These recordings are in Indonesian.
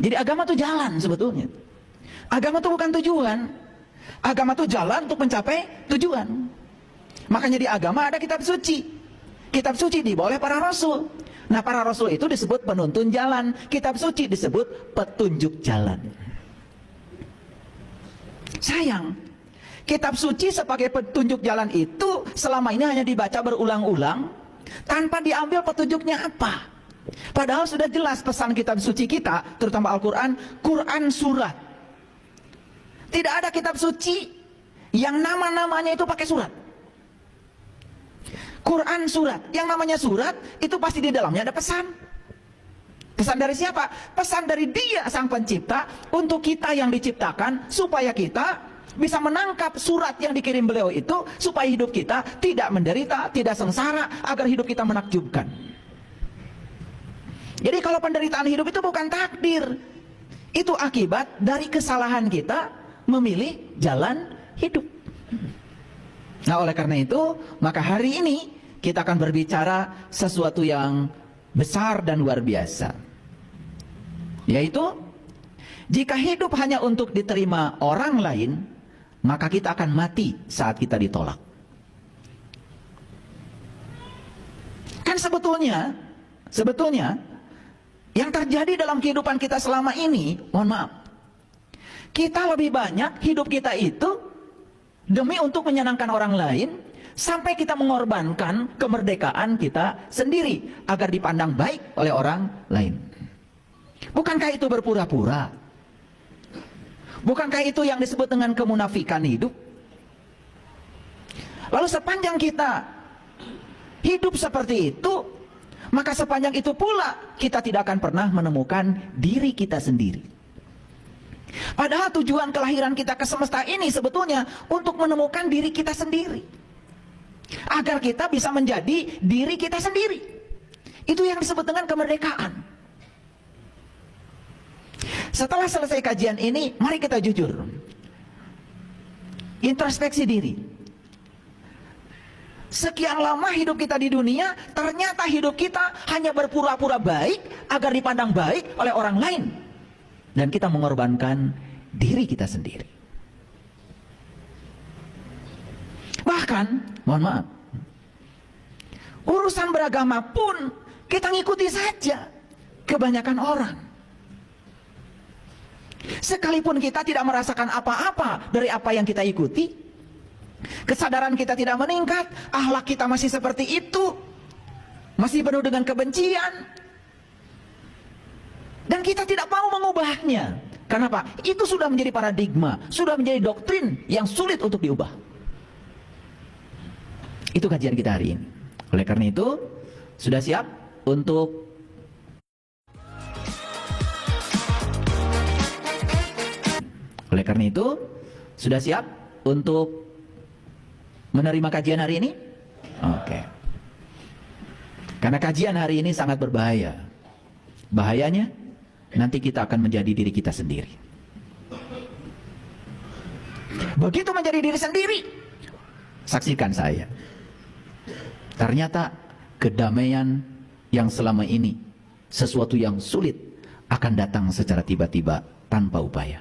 Jadi agama itu jalan sebetulnya. Agama itu bukan tujuan. Agama itu jalan untuk mencapai tujuan. Makanya di agama ada kitab suci. Kitab suci dibawa oleh para rasul. Nah, para rasul itu disebut penuntun jalan. Kitab suci disebut petunjuk jalan. Sayang, kitab suci sebagai petunjuk jalan itu selama ini hanya dibaca berulang-ulang tanpa diambil petunjuknya apa. Padahal sudah jelas pesan kitab suci kita, terutama Al-Quran, Quran surat. Tidak ada kitab suci yang nama-namanya itu pakai surat. Quran surat, yang namanya surat itu pasti di dalamnya ada pesan. Pesan dari siapa? Pesan dari Dia Sang Pencipta untuk kita yang diciptakan, supaya kita bisa menangkap surat yang dikirim beliau itu, supaya hidup kita tidak menderita, tidak sengsara, agar hidup kita menakjubkan. Jadi kalau penderitaan hidup itu bukan takdir, itu akibat dari kesalahan kita memilih jalan hidup. Nah, oleh karena itu, maka hari ini kita akan berbicara sesuatu yang besar dan luar biasa, yaitu jika hidup hanya untuk diterima orang lain, maka kita akan mati saat kita ditolak. Kan sebetulnya yang terjadi dalam kehidupan kita selama ini, mohon maaf, kita lebih banyak hidup kita itu demi untuk menyenangkan orang lain, sampai kita mengorbankan kemerdekaan kita sendiri agar dipandang baik oleh orang lain. Bukankah itu berpura-pura? Bukankah itu yang disebut dengan kemunafikan hidup? Lalu sepanjang kita hidup seperti itu, maka sepanjang itu pula kita tidak akan pernah menemukan diri kita sendiri. Padahal tujuan kelahiran kita ke semesta ini sebetulnya untuk menemukan diri kita sendiri, agar kita bisa menjadi diri kita sendiri. Itu yang disebut dengan kemerdekaan. Setelah selesai kajian ini, mari kita jujur, introspeksi diri. Sekian lama hidup kita di dunia, ternyata hidup kita hanya berpura-pura baik agar dipandang baik oleh orang lain, dan kita mengorbankan diri kita sendiri. Bahkan, mohon maaf, urusan beragama pun kita ngikuti saja kebanyakan orang. Sekalipun kita tidak merasakan apa-apa dari apa yang kita ikuti, kesadaran kita tidak meningkat, akhlak kita masih seperti itu, masih penuh dengan kebencian, dan kita tidak mau mengubahnya. Kenapa? Itu sudah menjadi paradigma, sudah menjadi doktrin yang sulit untuk diubah. Itu kajian kita hari ini. Oleh karena itu, sudah siap untuk menerima kajian hari ini? Oke. Karena kajian hari ini sangat berbahaya. Bahayanya, nanti kita akan menjadi diri kita sendiri. Begitu menjadi diri sendiri, saksikan saya. Ternyata kedamaian yang selama ini sesuatu yang sulit akan datang secara tiba-tiba tanpa upaya.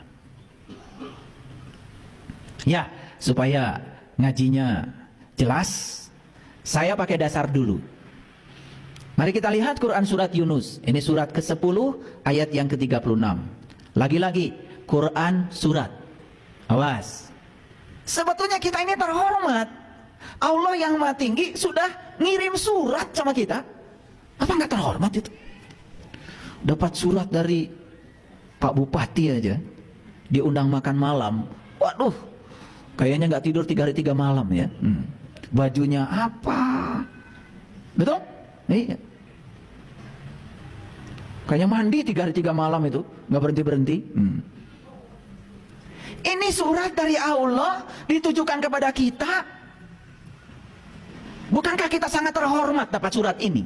Ya, supaya ngajinya jelas, saya pakai dasar dulu. Mari kita lihat Quran surat Yunus. Ini surat ke-10 ayat yang ke-36. Lagi-lagi Quran surat. Awas. Sebetulnya kita ini terhormat. Allah yang Maha Tinggi sudah ngirim surat sama kita. Apa nggak terhormat itu? Dapat surat dari Pak Bupati aja, diundang makan malam. Waduh, kayaknya nggak tidur 3 hari 3 malam ya. Bajunya apa? Betul? Iya. Kayaknya mandi 3 hari 3 malam itu, nggak berhenti-berhenti. Ini surat dari Allah ditujukan kepada kita. Bukankah kita sangat terhormat dapat surat ini?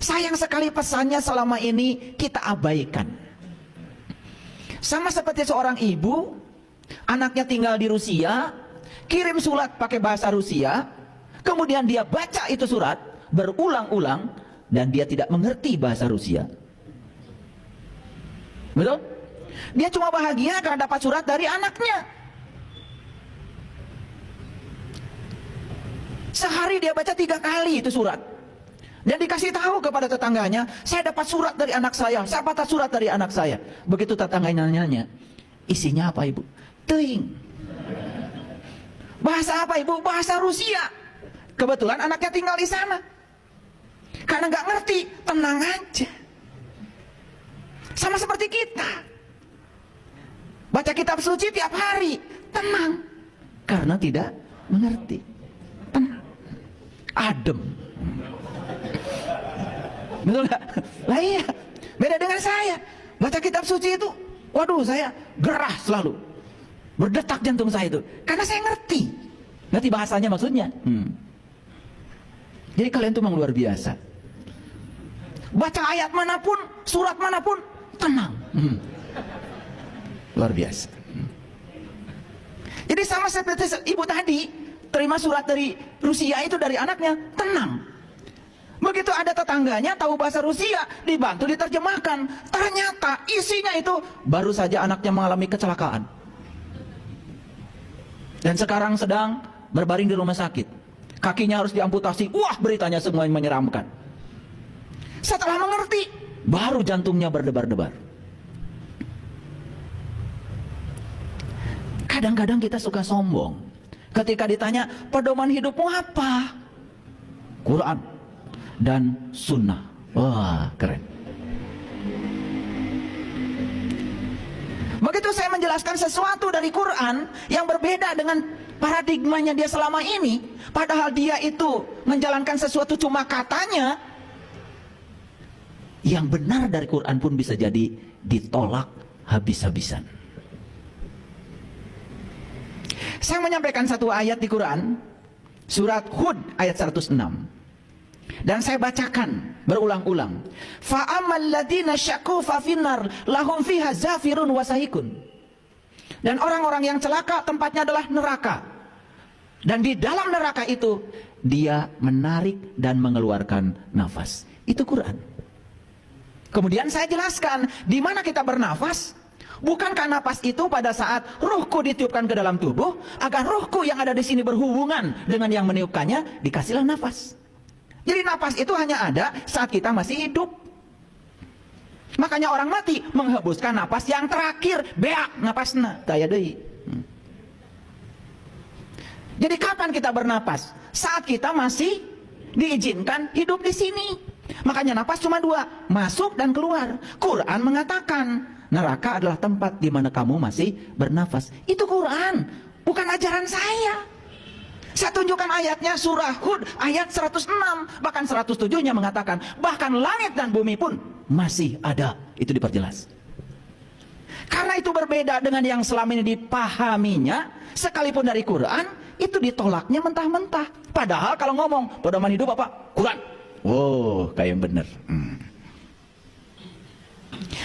Sayang sekali pesannya selama ini kita abaikan. Sama seperti seorang ibu, anaknya tinggal di Rusia, kirim surat pakai bahasa Rusia, kemudian dia baca itu surat berulang-ulang, dan dia tidak mengerti bahasa Rusia. Betul? Dia cuma bahagia karena dapat surat dari anaknya. Sehari dia baca 3 kali itu surat. Dan dikasih tahu kepada tetangganya, saya dapat surat dari anak saya, saya dapat surat dari anak saya. Begitu tetangganya nanya, isinya apa ibu? Teuing. Bahasa apa ibu? Bahasa Rusia. Kebetulan anaknya tinggal di sana. Karena nggak ngerti, tenang aja. Sama seperti kita. Baca kitab suci tiap hari, tenang. Karena tidak mengerti. Tenang. Adem. Betul gak? Lah iya, beda dengan saya. Baca kitab suci itu, waduh saya gerah selalu. Berdetak jantung saya itu. Karena saya ngerti. Ngerti bahasanya maksudnya. Jadi kalian tuh memang luar biasa. Baca ayat manapun, surat manapun, tenang. Luar biasa. Jadi sama seperti ibu tadi, terima surat dari Rusia itu dari anaknya, tenang. Begitu ada tetangganya tahu bahasa Rusia, dibantu diterjemahkan. Ternyata isinya itu baru saja anaknya mengalami kecelakaan. Dan sekarang sedang berbaring di rumah sakit. Kakinya harus diamputasi. Wah, beritanya semua yang menyeramkan. Setelah mengerti, baru jantungnya berdebar-debar. Kadang-kadang kita suka sombong. Ketika ditanya, pedoman hidupmu apa? Quran dan sunnah. Wah, keren. Begitu saya menjelaskan sesuatu dari Quran yang berbeda dengan paradigmanya dia selama ini, padahal dia itu menjalankan sesuatu cuma katanya, yang benar dari Quran pun bisa jadi ditolak habis-habisan. Saya menyampaikan satu ayat di Quran, surat Hud ayat 106. Dan saya bacakan berulang-ulang. Fa'amal ladina syaku fa finnar lahum fiha zafirun wasahikun. Dan orang-orang yang celaka tempatnya adalah neraka. Dan di dalam neraka itu dia menarik dan mengeluarkan nafas. Itu Quran. Kemudian saya jelaskan di mana kita bernafas. Bukankah nafas itu pada saat ruhku ditiupkan ke dalam tubuh, agar ruhku yang ada di sini berhubungan dengan yang meniupkannya, dikasihlah nafas. Jadi nafas itu hanya ada saat kita masih hidup. Makanya orang mati menghembuskan nafas yang terakhir, beak nafasna, daya deui. Jadi kapan kita bernapas? Saat kita masih diizinkan hidup di sini. Makanya nafas cuma 2, masuk dan keluar. Quran mengatakan neraka adalah tempat di mana kamu masih bernafas. Itu Quran, bukan ajaran saya. Saya tunjukkan ayatnya surah Hud ayat 106, bahkan 107-nya mengatakan bahkan langit dan bumi pun masih ada. Itu diperjelas. Karena itu berbeda dengan yang selama ini dipahaminya, sekalipun dari Quran, itu ditolaknya mentah-mentah. Padahal kalau ngomong pedoman hidup apa? Quran. Oh, kayak bener.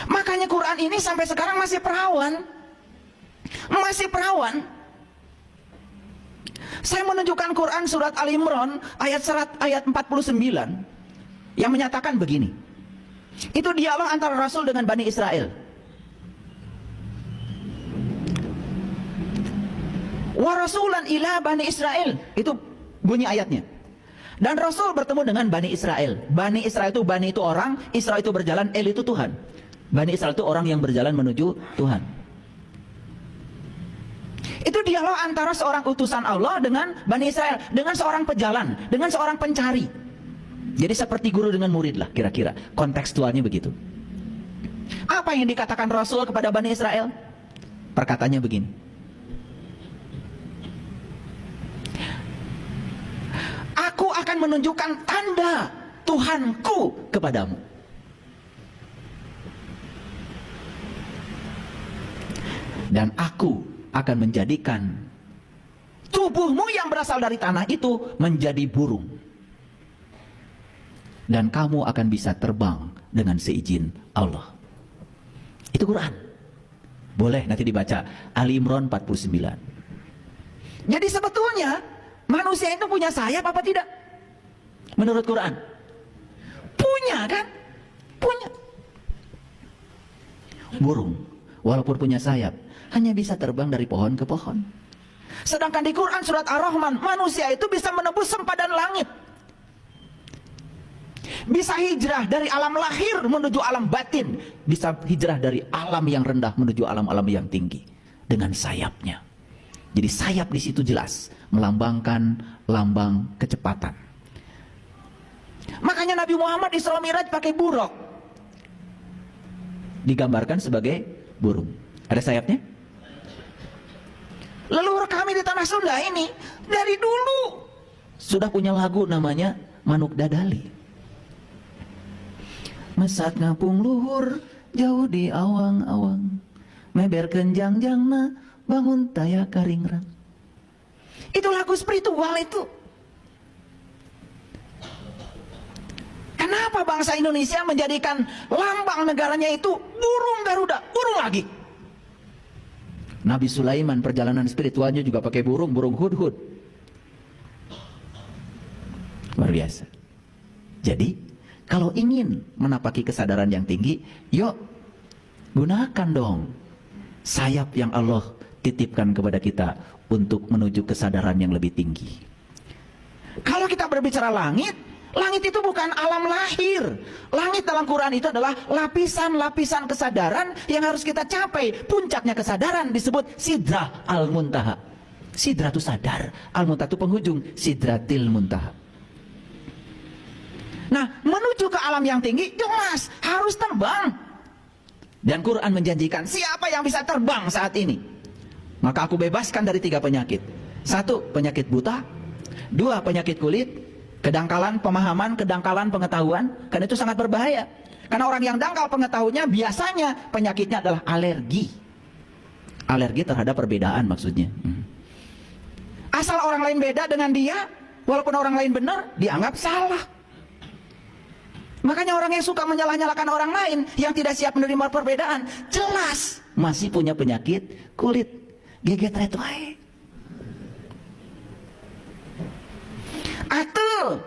Makanya Quran ini sampai sekarang masih perawan. Masih perawan. Saya menunjukkan Quran surat Al-Imran ayat 49 yang menyatakan begini. Itu dialog antara Rasul dengan Bani Israel. Wa rasulan ila Bani Israel. Itu bunyi ayatnya. Dan Rasul bertemu dengan Bani Israel. Bani Israel itu, Bani itu orang, Israel itu berjalan, El itu Tuhan. Bani Israel itu orang yang berjalan menuju Tuhan. Itu dialog antara seorang utusan Allah dengan Bani Israel, dengan seorang pejalan, dengan seorang pencari. Jadi seperti guru dengan murid lah kira-kira. Kontekstualnya begitu. Apa yang dikatakan Rasul kepada Bani Israel? Perkataannya begini. Aku akan menunjukkan tanda Tuhanku kepadamu. Dan aku akan menjadikan tubuhmu yang berasal dari tanah itu menjadi burung. Dan kamu akan bisa terbang dengan seizin Allah. Itu Quran. Boleh nanti dibaca Ali Imran 49. Jadi sebetulnya manusia itu punya sayap apa tidak? Menurut Quran. Punya kan? Punya. Burung, walaupun punya sayap, hanya bisa terbang dari pohon ke pohon. Sedangkan di Quran surat Ar-Rahman, manusia itu bisa menembus sempadan langit. Bisa hijrah dari alam lahir menuju alam batin. Bisa hijrah dari alam yang rendah menuju alam-alam yang tinggi. Dengan sayapnya. Jadi sayap di situ jelas melambangkan lambang kecepatan. Makanya Nabi Muhammad Isra Mi'raj pakai buruk. Digambarkan sebagai burung. Ada sayapnya? Leluhur kami di tanah Sunda ini dari dulu sudah punya lagu namanya Manuk Dadali. Mesat ngapung luhur jauh di awang-awang, meber kenjang-jangna bangun taya karingrang. Itu lagu spiritual itu. Kenapa bangsa Indonesia menjadikan lambang negaranya itu burung Garuda, burung lagi? Nabi Sulaiman perjalanan spiritualnya juga pakai burung hudhud. Luar biasa. Jadi, kalau ingin menapaki kesadaran yang tinggi, yuk gunakan dong sayap yang Allah titipkan kepada kita untuk menuju kesadaran yang lebih tinggi. Kalau kita berbicara langit, langit itu bukan alam lahir. Langit dalam Quran itu adalah lapisan-lapisan kesadaran yang harus kita capai. Puncaknya kesadaran disebut Sidrah Al-Muntaha. Sidrah itu sadar, Al-Muntaha itu penghujung, Sidratil Muntaha. Nah, menuju ke alam yang tinggi, jelas harus terbang. Dan Quran menjanjikan, siapa yang bisa terbang saat ini? Maka aku bebaskan dari 3 penyakit. 1, penyakit buta. 2, penyakit kulit. Kedangkalan pemahaman, kedangkalan pengetahuan. Karena itu sangat berbahaya. Karena orang yang dangkal pengetahuannya biasanya penyakitnya adalah alergi. Alergi terhadap perbedaan maksudnya. Asal orang lain beda dengan dia, walaupun orang lain benar, dianggap salah. Makanya orang yang suka menyalah-nyalahkan orang lain yang tidak siap menerima perbedaan, jelas masih punya penyakit kulit. Geget retwae. Atau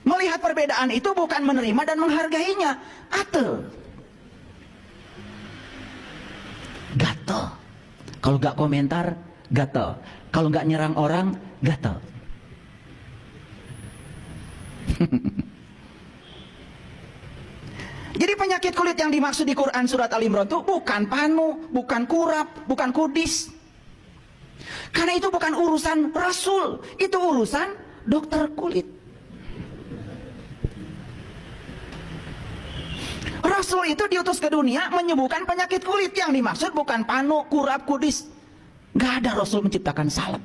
melihat perbedaan itu bukan menerima dan menghargainya. Atau gatel. Kalau gak komentar, gatel. Kalau gak nyerang orang, gatel. Jadi penyakit kulit yang dimaksud di Quran surat Al-Imran itu bukan panu, bukan kurap, bukan kudis. Karena itu bukan urusan Rasul, itu urusan dokter kulit. Rasul itu diutus ke dunia menyembuhkan penyakit kulit. Yang dimaksud bukan panu, kurap, kudis. Gak ada Rasul menciptakan salep.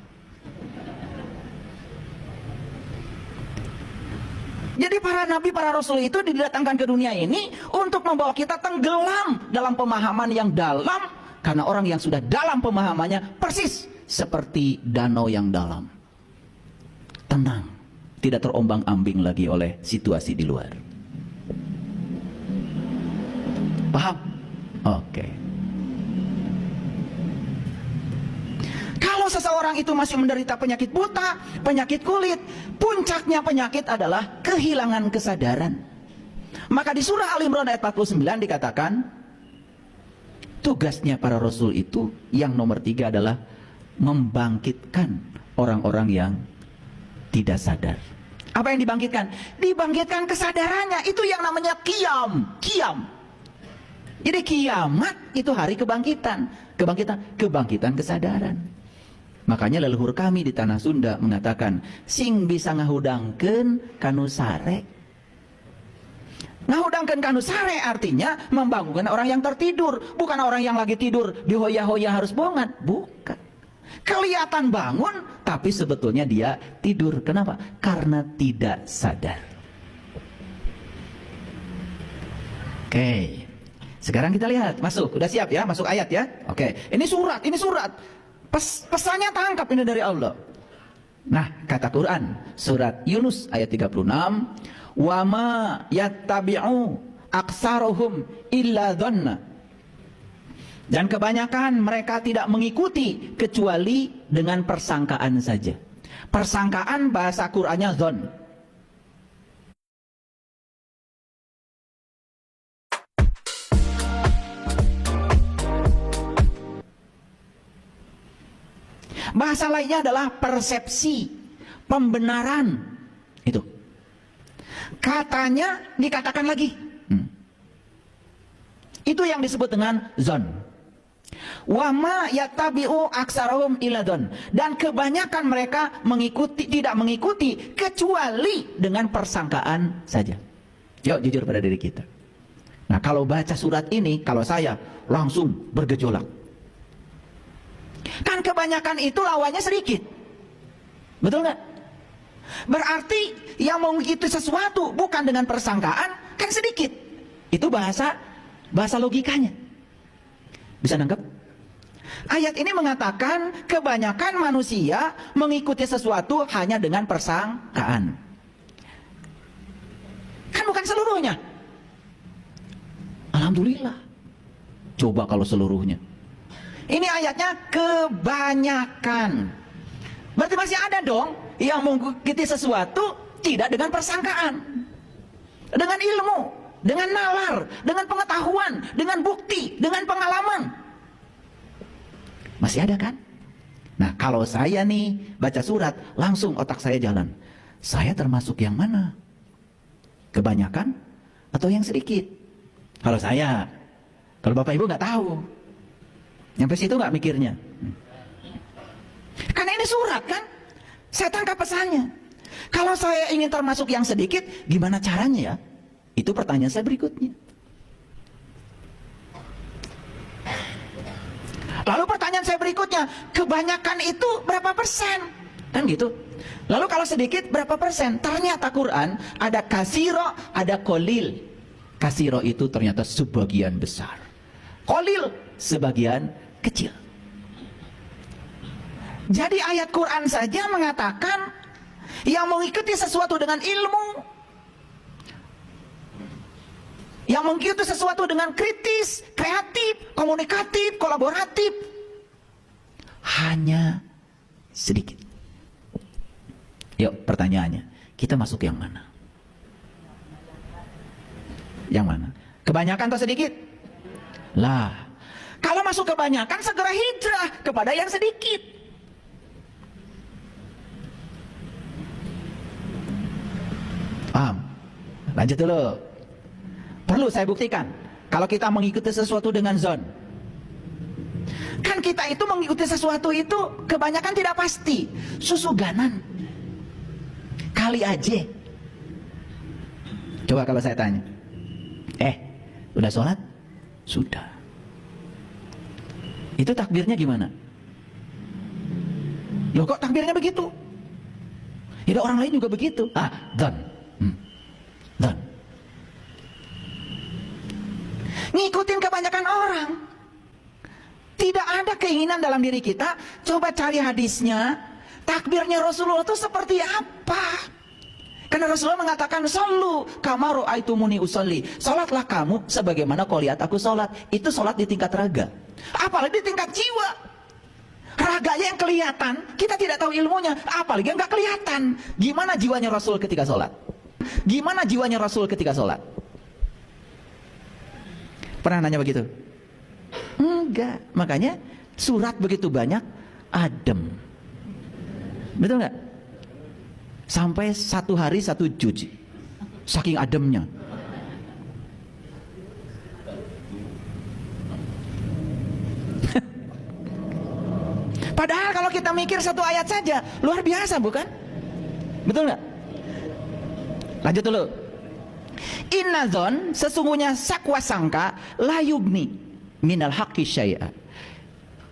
Jadi para nabi, para rasul itu didatangkan ke dunia ini untuk membawa kita tenggelam dalam pemahaman yang dalam. Karena orang yang sudah dalam pemahamannya persis seperti danau yang dalam. Tenang, tidak terombang-ambing lagi oleh situasi di luar. Paham? Oke. Kalau seseorang itu masih menderita penyakit buta, penyakit kulit, puncaknya penyakit adalah kehilangan kesadaran. Maka di surah Al-Imran ayat 49 dikatakan, tugasnya para rasul itu yang nomor 3 adalah membangkitkan orang-orang yang tidak sadar. Apa yang dibangkitkan? Dibangkitkan kesadarannya. Itu yang namanya qiyam. Qiyam. Jadi kiamat itu hari kebangkitan. Kebangkitan kesadaran. Makanya leluhur kami di tanah Sunda mengatakan, sing bisa ngahudangkeun kanu sare. Ngahudangkeun kanu sare artinya membangunkan orang yang tertidur. Bukan orang yang lagi tidur dihoya-hoya harus bongat. Bukan. Kelihatan bangun, tapi sebetulnya dia tidur. Kenapa? Karena tidak sadar. Oke. Sekarang kita lihat, masuk. Udah siap ya? Masuk ayat ya? Oke. Ini surat, ini surat. Pesannya tangkap ini dari Allah. Nah, kata Quran, surat Yunus ayat 36, "Wa ma yattabi'u aksaruhum illa dhanna." Dan kebanyakan mereka tidak mengikuti kecuali dengan persangkaan saja. Persangkaan bahasa Qur'annya dhon. Bahasa lainnya adalah persepsi, pembenaran. Itu. Katanya dikatakan lagi. Itu yang disebut dengan zon. Wa ma yattabi'u aktsarahum illa dzon. Dan kebanyakan mereka tidak mengikuti kecuali dengan persangkaan saja. Yuk jujur pada diri kita. Nah, kalau baca surat ini, kalau saya langsung bergejolak. Kan kebanyakan itu lawannya sedikit. Betul nggak? Berarti yang mengikuti sesuatu bukan dengan persangkaan kan sedikit. Itu bahasa logikanya. Bisa nangkep? Ayat ini mengatakan kebanyakan manusia mengikuti sesuatu hanya dengan persangkaan. Kan bukan seluruhnya. Alhamdulillah. Coba kalau seluruhnya. Ini ayatnya kebanyakan. Berarti masih ada dong yang mengikuti sesuatu tidak dengan persangkaan, dengan ilmu, dengan nalar, dengan pengetahuan, dengan bukti, dengan pengalaman. Masih ada kan? Nah, kalau saya nih baca surat, langsung otak saya jalan. Saya termasuk yang mana? Kebanyakan atau yang sedikit? Kalau saya, kalau Bapak Ibu nggak tahu, nyampe situ nggak mikirnya. Karena ini surat kan? Saya tangkap pesannya. Kalau saya ingin termasuk yang sedikit, gimana caranya ya? Itu pertanyaan saya berikutnya. Lalu pertanyaan saya berikutnya, kebanyakan itu berapa persen? Kan gitu. Lalu kalau sedikit berapa persen? Ternyata Quran ada kasiro, ada kolil. Kasiro itu ternyata sebagian besar. Kolil sebagian kecil. Jadi ayat Quran saja mengatakan yang mengikuti sesuatu dengan ilmu, yang mengikuti sesuatu dengan kritis, kreatif, komunikatif, kolaboratif, hanya sedikit. Yuk pertanyaannya, kita masuk yang mana? Yang mana? Kebanyakan atau sedikit? Lah, kalau masuk kebanyakan segera hijrah kepada yang sedikit. Paham? Lanjut dulu. Perlu saya buktikan. Kalau kita mengikuti sesuatu dengan zon, kan kita itu mengikuti sesuatu itu kebanyakan tidak pasti. Susuganan. Kali aja. Coba kalau saya tanya, udah sholat? Sudah. Itu takbirnya gimana? Loh kok takbirnya begitu? Ya orang lain juga begitu. Zon. Dan ngikutin kebanyakan orang. Tidak ada keinginan dalam diri kita. Coba cari hadisnya. Takbirnya Rasulullah itu seperti apa? Karena Rasulullah mengatakan, "Shallu kama ra'aitumuni usolli." Salatlah kamu sebagaimana kau lihat aku salat. Itu salat di tingkat raga. Apalagi di tingkat jiwa. Raganya yang kelihatan, kita tidak tahu ilmunya. Apalagi yang nggak kelihatan. Gimana jiwanya Rasul ketika salat? Gimana jiwanya Rasul ketika sholat? Pernah nanya begitu? Enggak. Makanya surat begitu banyak, adem. Betul nggak? Sampai 1 hari 1 juz. Saking ademnya. Padahal kalau kita mikir 1 ayat saja, luar biasa bukan? Betul nggak? Lanjut dulu. Innadzon, sesungguhnya sakwa sangka, la yugni minal haqqi syai'a.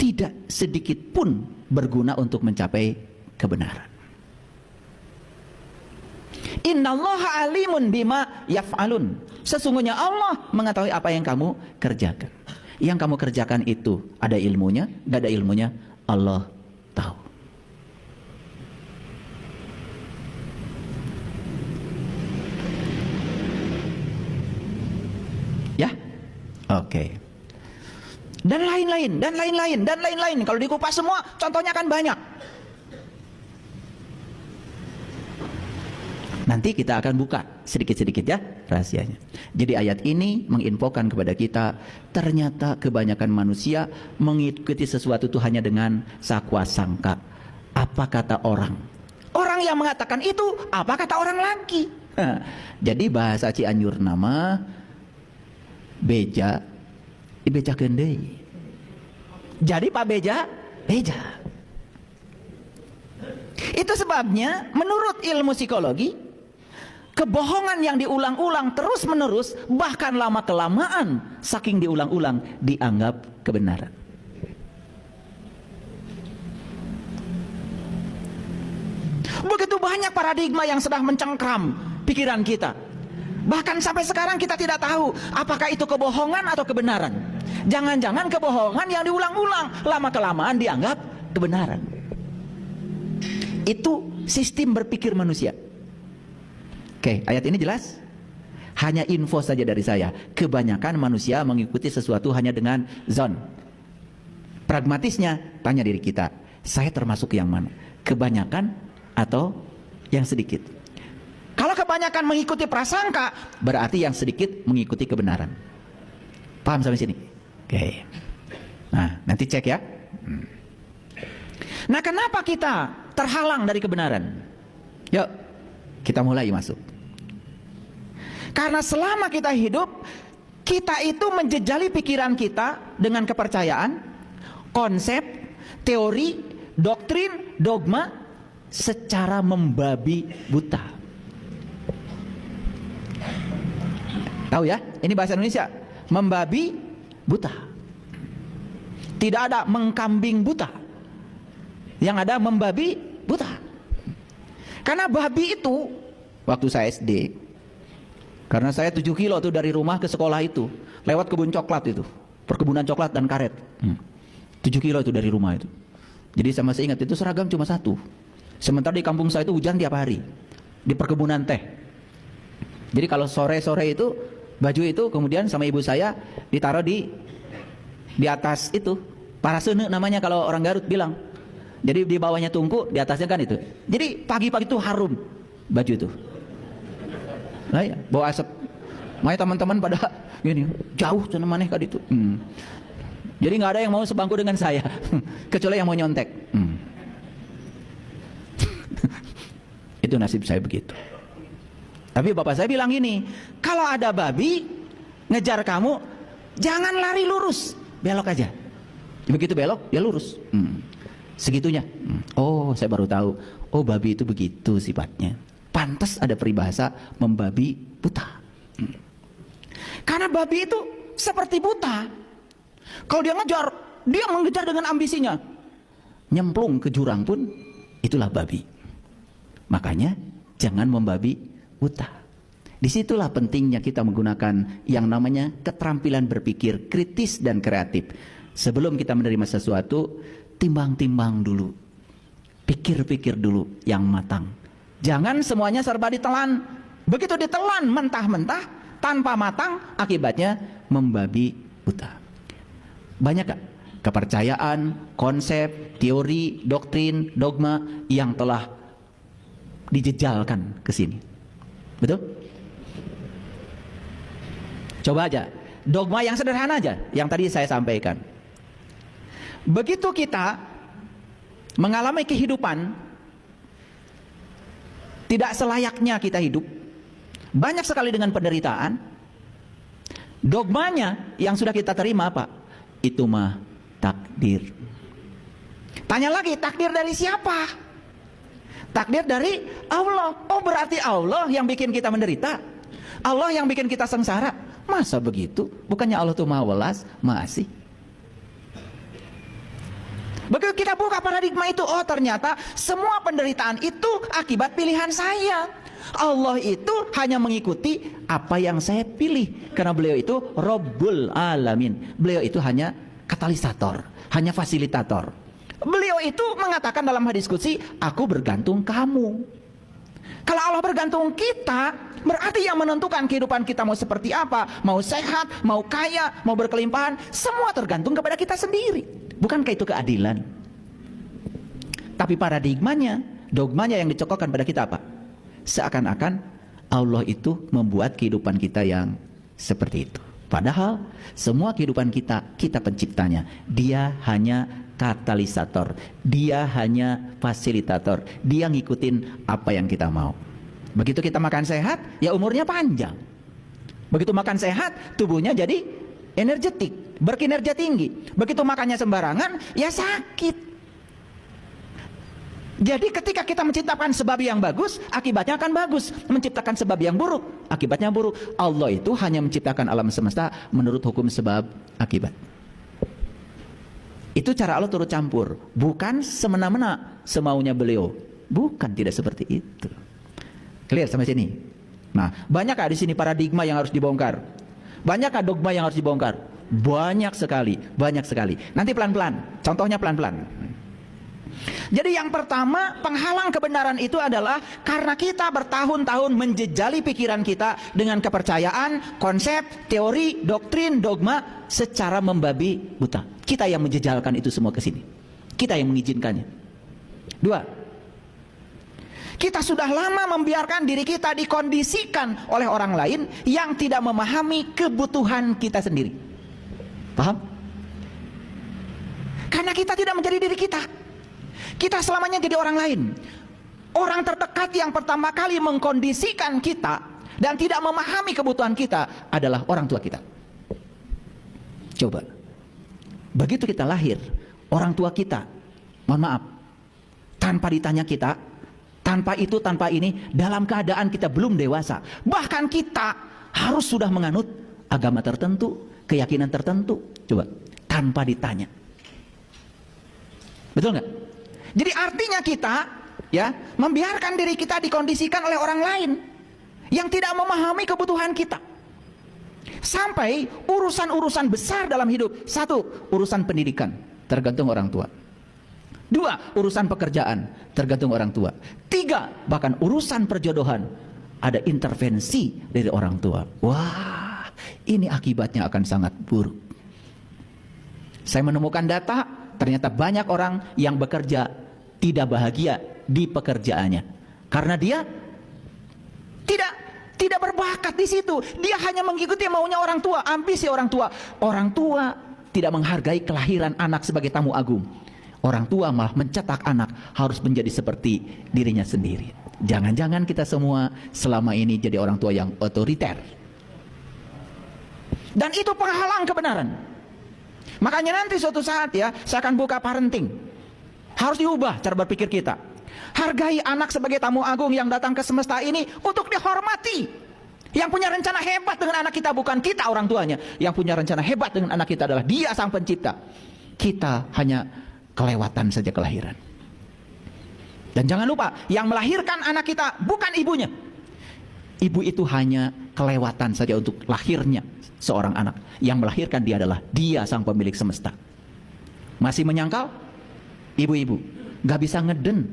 Tidak sedikit pun berguna untuk mencapai kebenaran. Innallaha alimun bima yaf'alun. Sesungguhnya Allah mengetahui apa yang kamu kerjakan. Yang kamu kerjakan itu ada ilmunya, gak ada ilmunya, Allah tahu. Ya, oke. Dan lain-lain. Kalau dikupas semua, contohnya kan banyak. Nanti kita akan buka sedikit-sedikit ya rahasianya. Jadi ayat ini menginfokan kepada kita, ternyata kebanyakan manusia mengikuti sesuatu itu hanya dengan sakwa sangka. apa kata orang. Orang yang mengatakan itu, apa kata orang lagi. Jadi bahasa Cianjur nama beja dibejakeun deui. Jadi Pak Beja, beja. Itu sebabnya menurut ilmu psikologi, kebohongan yang diulang-ulang terus-menerus, bahkan lama-kelamaan saking diulang-ulang, dianggap kebenaran. Begitu banyak paradigma yang sedang mencengkram pikiran kita. Bahkan sampai sekarang kita tidak tahu apakah itu kebohongan atau kebenaran. Jangan-jangan kebohongan yang diulang-ulang, lama-kelamaan dianggap kebenaran. Itu sistem berpikir manusia. Oke, ayat ini jelas? Hanya info saja dari saya. Kebanyakan manusia mengikuti sesuatu hanya dengan zon. Pragmatisnya, tanya diri kita, saya termasuk yang mana? Kebanyakan atau yang sedikit? Kalau kebanyakan mengikuti prasangka, berarti yang sedikit mengikuti kebenaran. Paham sampai sini? Oke. Nah, nanti cek ya. Nah, kenapa kita terhalang dari kebenaran? Yuk, kita mulai masuk. Karena selama kita hidup, kita itu menjejali pikiran kita dengan kepercayaan, konsep, teori, doktrin, dogma secara membabi buta. Tahu ya? Ini bahasa Indonesia. Membabi buta. Tidak ada mengkambing buta. Yang ada membabi buta. Karena babi itu, waktu saya SD, karena saya 7 kilo tuh dari rumah ke sekolah itu, lewat kebun coklat itu, perkebunan coklat dan karet. 7 kilo itu dari rumah itu. Jadi saya masih ingat, itu seragam cuma satu. Sementara di kampung saya itu hujan tiap hari, di perkebunan teh. Jadi kalau sore-sore itu, baju itu kemudian sama ibu saya ditaruh di atas itu, parasene namanya kalau orang Garut bilang. Jadi di bawahnya tungku, di atasnya kan itu. Jadi pagi-pagi itu harum baju itu. Nah ya, bawa asap. Makanya teman-teman pada gini, jauh sana maneh ka ditu. Jadi nggak ada yang mau sebangku dengan saya, kecuali yang mau nyontek. Itu nasib saya begitu. Tapi bapak saya bilang gini, kalau ada babi ngejar kamu, jangan lari lurus, belok aja. Begitu belok, dia lurus. Segitunya. Oh, saya baru tahu. Oh, babi itu begitu sifatnya. Pantas ada peribahasa membabi buta. Karena babi itu seperti buta. Kalau dia ngejar, dia mengejar dengan ambisinya. Nyemplung ke jurang pun, itulah babi. Makanya jangan membabi buta. Disitulah pentingnya kita menggunakan yang namanya keterampilan berpikir kritis dan kreatif. Sebelum kita menerima sesuatu, timbang-timbang dulu, pikir-pikir dulu yang matang. Jangan semuanya serba ditelan. Begitu ditelan mentah-mentah tanpa matang, akibatnya membabi buta. Banyak gak kepercayaan, konsep, teori, doktrin, dogma yang telah dijejalkan ke sini? Betul? Coba aja, dogma yang sederhana aja, yang tadi saya sampaikan. Begitu kita mengalami kehidupan tidak selayaknya kita hidup, banyak sekali dengan penderitaan, dogmanya yang sudah kita terima apa? Itu mah takdir. Tanya lagi, takdir dari siapa? Takdir dari Allah. Oh, berarti Allah yang bikin kita menderita, Allah yang bikin kita sengsara. Masa begitu? Bukannya Allah tuh maha welas, maha asih. Begitu kita buka paradigma itu, oh ternyata semua penderitaan itu akibat pilihan saya. Allah itu hanya mengikuti apa yang saya pilih, karena beliau itu Rabbul Alamin. Beliau itu hanya katalisator, hanya fasilitator. Beliau itu mengatakan dalam hadis qudsi, aku bergantung kamu. Kalau Allah bergantung kita, berarti yang menentukan kehidupan kita mau seperti apa, mau sehat, mau kaya, mau berkelimpahan, semua tergantung kepada kita sendiri. Bukankah itu keadilan? Tapi paradigmanya, dogmanya yang dicokokkan pada kita apa? Seakan-akan Allah itu membuat kehidupan kita yang seperti itu. Padahal semua kehidupan kita, kita penciptanya. Dia hanya katalisator, dia hanya fasilitator, dia ngikutin apa yang kita mau. Begitu kita makan sehat, ya umurnya panjang. Begitu makan sehat, tubuhnya jadi energetik, berkinerja tinggi. Begitu makannya sembarangan, ya sakit. Jadi ketika kita menciptakan sebab yang bagus, akibatnya akan bagus. Menciptakan sebab yang buruk, akibatnya buruk. Allah itu hanya menciptakan alam semesta menurut hukum sebab akibat. Itu cara Allah turut campur, bukan semena-mena semaunya beliau. Bukan, tidak seperti itu. Clear sampai sini? Nah, banyakkah di sini paradigma yang harus dibongkar? Banyakkah dogma yang harus dibongkar? Banyak sekali, banyak sekali. Nanti pelan-pelan, contohnya pelan-pelan. Jadi yang pertama, penghalang kebenaran itu adalah karena kita bertahun-tahun menjejali pikiran kita dengan kepercayaan, konsep, teori, doktrin, dogma secara membabi buta. Kita yang menjejalkan itu semua ke sini. Kita yang mengizinkannya. Dua, kita sudah lama membiarkan diri kita dikondisikan oleh orang lain yang tidak memahami kebutuhan kita sendiri. Paham? Karena kita tidak menjadi diri kita. Kita selamanya jadi orang lain. Orang terdekat yang pertama kali mengkondisikan kita dan tidak memahami kebutuhan kita adalah orang tua kita. Coba, begitu kita lahir, orang tua kita, mohon maaf, tanpa ditanya kita, tanpa itu, tanpa ini, dalam keadaan kita belum dewasa, bahkan kita harus sudah menganut agama tertentu, keyakinan tertentu, coba, tanpa ditanya. Betul nggak? Jadi artinya kita ya membiarkan diri kita dikondisikan oleh orang lain yang tidak memahami kebutuhan kita. Sampai urusan-urusan besar dalam hidup. Satu, urusan pendidikan, tergantung orang tua. Dua, urusan pekerjaan, tergantung orang tua. Tiga, bahkan urusan perjodohan, ada intervensi dari orang tua. Wah, ini akibatnya akan sangat buruk. Saya menemukan data, ternyata banyak orang yang bekerja tidak bahagia di pekerjaannya karena dia tidak berbakat di situ. Dia hanya mengikuti maunya orang tua, ambisi orang tua. Orang tua tidak menghargai kelahiran anak sebagai tamu agung. Orang tua malah mencetak anak harus menjadi seperti dirinya sendiri. Jangan-jangan kita semua selama ini jadi orang tua yang otoriter. Dan itu penghalang kebenaran. Makanya nanti suatu saat ya, saya akan buka parenting. Harus diubah cara berpikir kita. Hargai anak sebagai tamu agung yang datang ke semesta ini untuk dihormati. Yang punya rencana hebat dengan anak kita bukan kita orang tuanya. Yang punya rencana hebat dengan anak kita adalah Dia sang pencipta. Kita hanya kelewatan saja kelahiran. Dan jangan lupa, yang melahirkan anak kita bukan ibunya. Ibu itu hanya kelewatan saja untuk lahirnya seorang anak. Yang melahirkan dia adalah Dia sang pemilik semesta. Masih menyangkal? Ibu-ibu gak bisa ngeden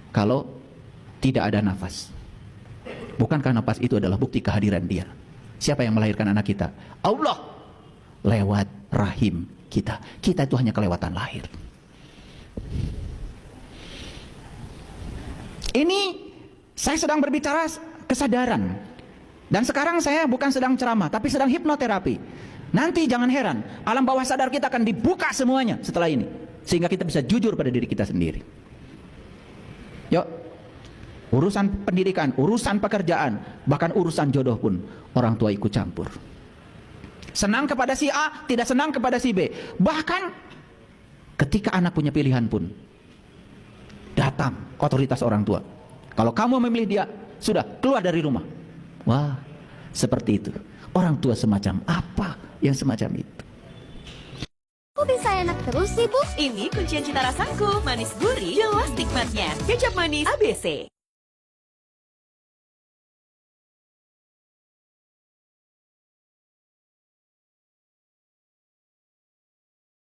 kalau tidak ada nafas. Bukankah nafas itu adalah bukti kehadiran Dia? Siapa yang melahirkan anak kita? Allah. Lewat rahim kita. Kita itu hanya kelewatan lahir. Ini saya sedang berbicara kesadaran. Dan sekarang saya bukan sedang ceramah, tapi sedang hipnoterapi. Nanti jangan heran, alam bawah sadar kita akan dibuka semuanya setelah ini. Sehingga kita bisa jujur pada diri kita sendiri. Yuk, urusan pendidikan, urusan pekerjaan, bahkan urusan jodoh pun orang tua ikut campur. Senang kepada si A, tidak senang kepada si B. Bahkan ketika anak punya pilihan pun datang otoritas orang tua. Kalau kamu memilih dia, sudah keluar dari rumah. Wah, seperti itu. Orang tua semacam apa yang semacam itu? Kok bisa enak terus sih, Bu? Ini kuncian cita rasaku, manis gurih, jelas nikmatnya. Kecap manis ABC.